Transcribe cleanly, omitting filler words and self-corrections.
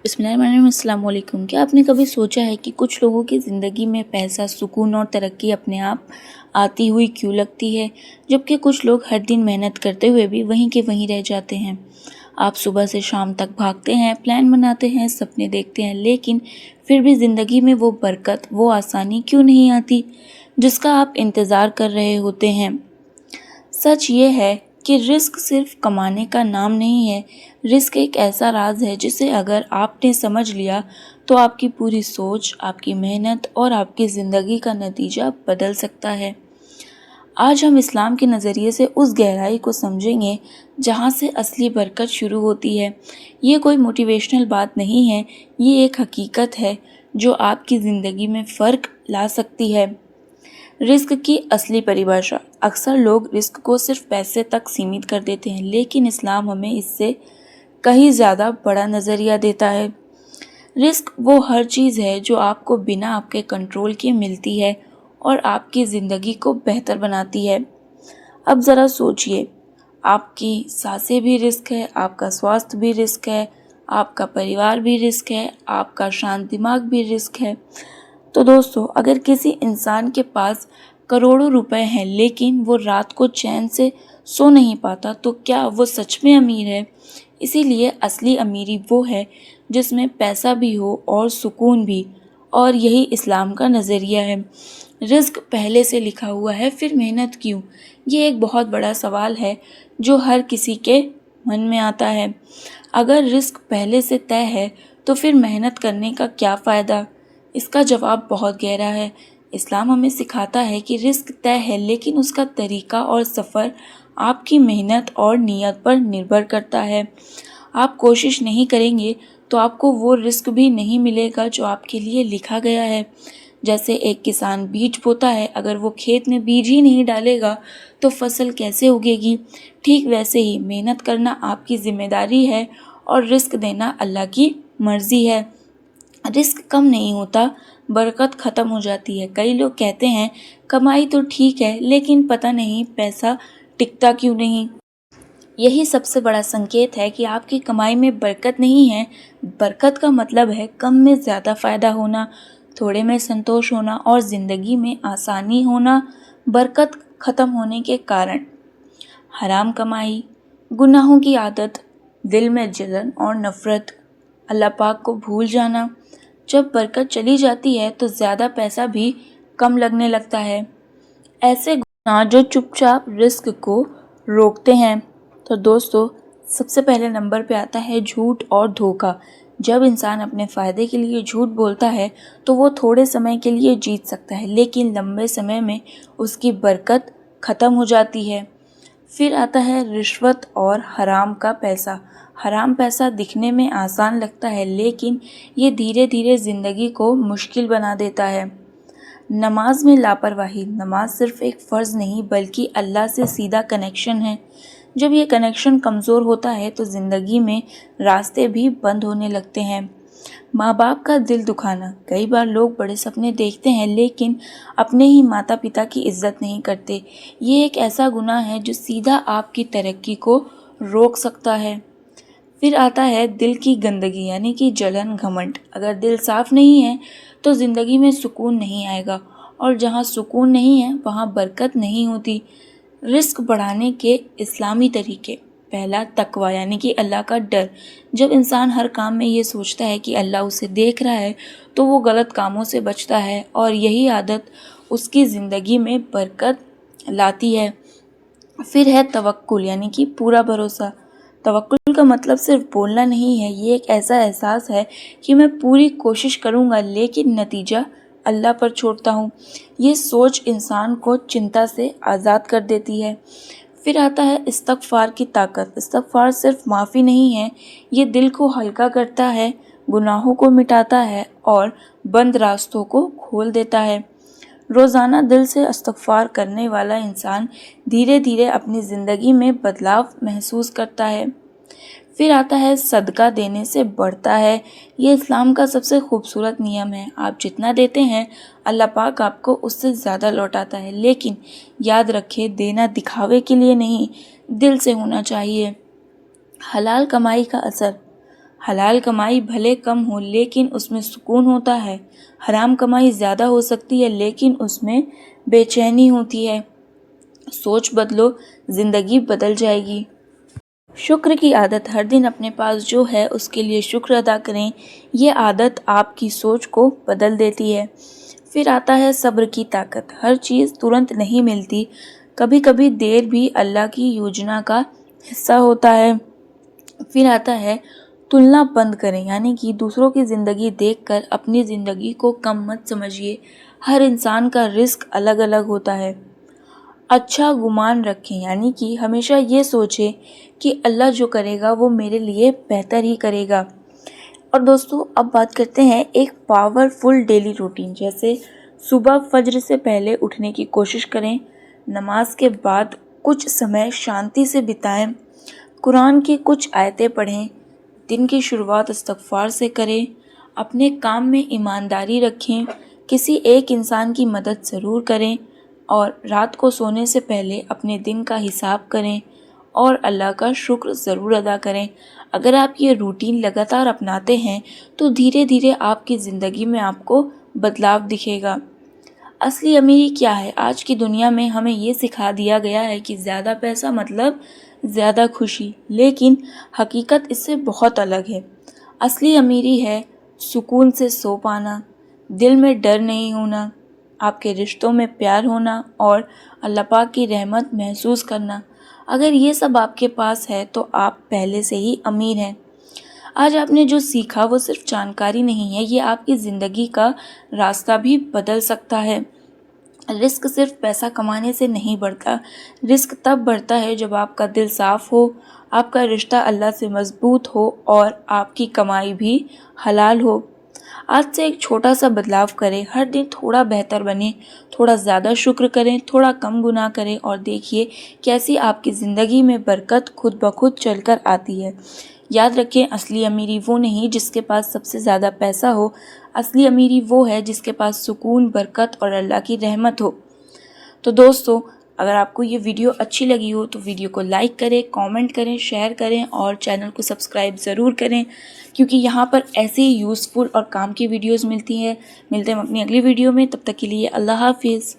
بسم اللہ الرحمن الرحیم۔ السلام علیکم۔ کیا آپ نے کبھی سوچا ہے کہ کچھ لوگوں کی زندگی میں پیسہ، سکون اور ترقی اپنے آپ آتی ہوئی کیوں لگتی ہے، جبکہ کچھ لوگ ہر دن محنت کرتے ہوئے بھی وہیں کے وہیں رہ جاتے ہیں؟ آپ صبح سے شام تک بھاگتے ہیں، پلان بناتے ہیں، سپنے دیکھتے ہیں، لیکن پھر بھی زندگی میں وہ برکت، وہ آسانی کیوں نہیں آتی جس کا آپ انتظار کر رہے ہوتے ہیں؟ سچ یہ ہے کہ رزق صرف کمانے کا نام نہیں ہے۔ رزق ایک ایسا راز ہے جسے اگر آپ نے سمجھ لیا تو آپ کی پوری سوچ، آپ کی محنت اور آپ کی زندگی کا نتیجہ بدل سکتا ہے۔ آج ہم اسلام کے نظریے سے اس گہرائی کو سمجھیں گے جہاں سے اصلی برکت شروع ہوتی ہے۔ یہ کوئی موٹیویشنل بات نہیں ہے، یہ ایک حقیقت ہے جو آپ کی زندگی میں فرق لا سکتی ہے۔ رزق کی اصلی پریبھاشا۔ اکثر لوگ رزق کو صرف پیسے تک سیمت کر دیتے ہیں، لیکن اسلام ہمیں اس سے کہیں زیادہ بڑا نظریہ دیتا ہے۔ رزق وہ ہر چیز ہے جو آپ کو بنا آپ کے کنٹرول کے ملتی ہے اور آپ کی زندگی کو بہتر بناتی ہے۔ اب ذرا سوچئے، آپ کی سانسیں بھی رزق ہے، آپ کا سواستھ بھی رزق ہے، آپ کا پریوار بھی رزق ہے، آپ کا شانت دماغ بھی رزق ہے۔ تو دوستو، اگر کسی انسان کے پاس کروڑوں روپے ہیں لیکن وہ رات کو چین سے سو نہیں پاتا تو کیا وہ سچ میں امیر ہے؟ اسی لیے اصلی امیری وہ ہے جس میں پیسہ بھی ہو اور سکون بھی، اور یہی اسلام کا نظریہ ہے۔ رزق پہلے سے لکھا ہوا ہے، پھر محنت کیوں؟ یہ ایک بہت بڑا سوال ہے جو ہر کسی کے من میں آتا ہے۔ اگر رزق پہلے سے طے ہے تو پھر محنت کرنے کا کیا فائدہ؟ اس کا جواب بہت گہرا ہے۔ اسلام ہمیں سکھاتا ہے کہ رزق طے ہے، لیکن اس کا طریقہ اور سفر آپ کی محنت اور نیت پر نربھر کرتا ہے۔ آپ کوشش نہیں کریں گے تو آپ کو وہ رزق بھی نہیں ملے گا جو آپ کے لیے لکھا گیا ہے۔ جیسے ایک کسان بیج بوتا ہے، اگر وہ کھیت میں بیج ہی نہیں ڈالے گا تو فصل کیسے اگے گی؟ ٹھیک ویسے ہی محنت کرنا آپ کی ذمہ داری ہے اور رزق دینا اللہ کی مرضی ہے۔ رزق کم نہیں ہوتا، برکت ختم ہو جاتی ہے۔ کئی لوگ کہتے ہیں کمائی تو ٹھیک ہے لیکن پتہ نہیں پیسہ ٹکتا کیوں نہیں۔ یہی سب سے بڑا سنکیت ہے کہ آپ کی کمائی میں برکت نہیں ہے۔ برکت کا مطلب ہے کم میں زیادہ فائدہ ہونا، تھوڑے میں سنتوش ہونا اور زندگی میں آسانی ہونا۔ برکت ختم ہونے کے کارن: حرام کمائی، گناہوں کی عادت، دل میں جلن اور نفرت، اللہ پاک کو بھول جانا۔ جب برکت چلی جاتی ہے تو زیادہ پیسہ بھی کم لگنے لگتا ہے۔ ایسے گناہ جو چپ چاپ رزق کو روکتے ہیں۔ تو دوستو، سب سے پہلے نمبر پہ آتا ہے جھوٹ اور دھوکہ۔ جب انسان اپنے فائدے کے لیے جھوٹ بولتا ہے تو وہ تھوڑے سمے کے لیے جیت سکتا ہے، لیکن لمبے سمے میں اس کی برکت ختم ہو جاتی ہے۔ پھر آتا ہے رشوت اور حرام کا پیسہ۔ حرام پیسہ دکھنے میں آسان لگتا ہے لیکن یہ دھیرے دھیرے زندگی کو مشکل بنا دیتا ہے۔ نماز میں لاپرواہی۔ نماز صرف ایک فرض نہیں بلکہ اللہ سے سیدھا کنیکشن ہے۔ جب یہ کنیکشن کمزور ہوتا ہے تو زندگی میں راستے بھی بند ہونے لگتے ہیں۔ ماں باپ کا دل دکھانا۔ کئی بار لوگ بڑے سپنے دیکھتے ہیں لیکن اپنے ہی ماتا پتا کی عزت نہیں کرتے۔ یہ ایک ایسا گناہ ہے جو سیدھا آپ کی ترقی کو روک سکتا ہے۔ پھر آتا ہے دل کی گندگی یعنی کہ جلن، گھمنڈ۔ اگر دل صاف نہیں ہے تو زندگی میں سکون نہیں آئے گا، اور جہاں سکون نہیں ہے وہاں برکت نہیں ہوتی۔ رزق بڑھانے کے اسلامی طریقے: پہلا، تقویٰ یعنی کہ اللہ کا ڈر۔ جب انسان ہر کام میں یہ سوچتا ہے کہ اللہ اسے دیکھ رہا ہے تو وہ غلط کاموں سے بچتا ہے، اور یہی عادت اس کی زندگی میں برکت لاتی ہے۔ پھر ہے توکل یعنی کہ پورا بھروسہ۔ توکل کا مطلب صرف بولنا نہیں ہے، یہ ایک ایسا احساس ہے کہ میں پوری کوشش کروں گا لیکن نتیجہ اللہ پر چھوڑتا ہوں۔ یہ سوچ انسان کو چنتا سے آزاد کر دیتی ہے۔ پھر آتا ہے استغفار کی طاقت۔ استغفار صرف معافی نہیں ہے، یہ دل کو ہلکا کرتا ہے، گناہوں کو مٹاتا ہے اور بند راستوں کو کھول دیتا ہے۔ روزانہ دل سے استغفار کرنے والا انسان دھیرے دھیرے اپنی زندگی میں بدلاؤ محسوس کرتا ہے۔ پھر آتا ہے صدقہ دینے سے بڑھتا ہے۔ یہ اسلام کا سب سے خوبصورت نیم ہے۔ آپ جتنا دیتے ہیں اللہ پاک آپ کو اس سے زیادہ لوٹاتا ہے، لیکن یاد رکھیں دینا دکھاوے کے لیے نہیں، دل سے ہونا چاہیے۔ حلال کمائی کا اثر: حلال کمائی بھلے کم ہو لیکن اس میں سکون ہوتا ہے، حرام کمائی زیادہ ہو سکتی ہے لیکن اس میں بے چینی ہوتی ہے۔ سوچ بدلو، زندگی بدل جائے گی۔ شکر کی عادت، ہر دن اپنے پاس جو ہے اس کے لیے شکر ادا کریں، یہ عادت آپ کی سوچ کو بدل دیتی ہے۔ پھر آتا ہے صبر کی طاقت، ہر چیز ترنت نہیں ملتی، کبھی کبھی دیر بھی اللہ کی یوجنا کا حصہ ہوتا ہے۔ پھر آتا ہے تلنا بند کریں، یعنی کہ دوسروں کی زندگی دیکھ کر اپنی زندگی کو کم مت سمجھیے، ہر انسان کا رزق الگ الگ ہوتا ہے۔ اچھا گمان رکھیں، یعنی کہ ہمیشہ یہ سوچیں کہ اللہ جو کرے گا وہ میرے لیے بہتر ہی کرے گا۔ اور دوستو اب بات کرتے ہیں ایک پاورفل ڈیلی روٹین، جیسے صبح فجر سے پہلے اٹھنے کی کوشش کریں، نماز کے بعد کچھ سمے شانتی سے بتائیں، قرآن کی کچھ آیتیں پڑھیں، دن کی شروعات استغفار سے کریں، اپنے کام میں ایمانداری رکھیں، کسی ایک انسان کی مدد ضرور کریں، اور رات کو سونے سے پہلے اپنے دن کا حساب کریں اور اللہ کا شکر ضرور ادا کریں۔ اگر آپ یہ روٹین لگاتار اپناتے ہیں تو دھیرے دھیرے آپ کی زندگی میں آپ کو بدلاؤ دکھے گا۔ اصلی امیری کیا ہے؟ آج کی دنیا میں ہمیں یہ سکھا دیا گیا ہے کہ زیادہ پیسہ مطلب زیادہ خوشی، لیکن حقیقت اس سے بہت الگ ہے۔ اصلی امیری ہے سکون سے سو پانا، دل میں ڈر نہیں ہونا، آپ کے رشتوں میں پیار ہونا اور اللہ پاک کی رحمت محسوس کرنا۔ اگر یہ سب آپ کے پاس ہے تو آپ پہلے سے ہی امیر ہیں۔ آج آپ نے جو سیکھا وہ صرف جانکاری نہیں ہے، یہ آپ کی زندگی کا راستہ بھی بدل سکتا ہے۔ رزق صرف پیسہ کمانے سے نہیں بڑھتا، رزق تب بڑھتا ہے جب آپ کا دل صاف ہو، آپ کا رشتہ اللہ سے مضبوط ہو اور آپ کی کمائی بھی حلال ہو۔ آج سے ایک چھوٹا سا بدلاؤ کریں، ہر دن تھوڑا بہتر بنیں، تھوڑا زیادہ شکر کریں، تھوڑا کم گناہ کریں، اور دیکھیے کیسی آپ کی زندگی میں برکت خود بخود چل کر آتی ہے۔ یاد رکھیں، اصلی امیری وہ نہیں جس کے پاس سب سے زیادہ پیسہ ہو، اصلی امیری وہ ہے جس کے پاس سکون، برکت اور اللہ کی رحمت ہو۔ تو دوستو اگر آپ کو یہ ویڈیو اچھی لگی ہو تو ویڈیو کو لائک کریں، کامنٹ کریں، شیئر کریں اور چینل کو سبسکرائب ضرور کریں، کیونکہ یہاں پر ایسی یوزفل اور کام کی ویڈیوز ملتی ہیں۔ ملتے ہیں اپنی اگلی ویڈیو میں، تب تک کے لیے اللہ حافظ۔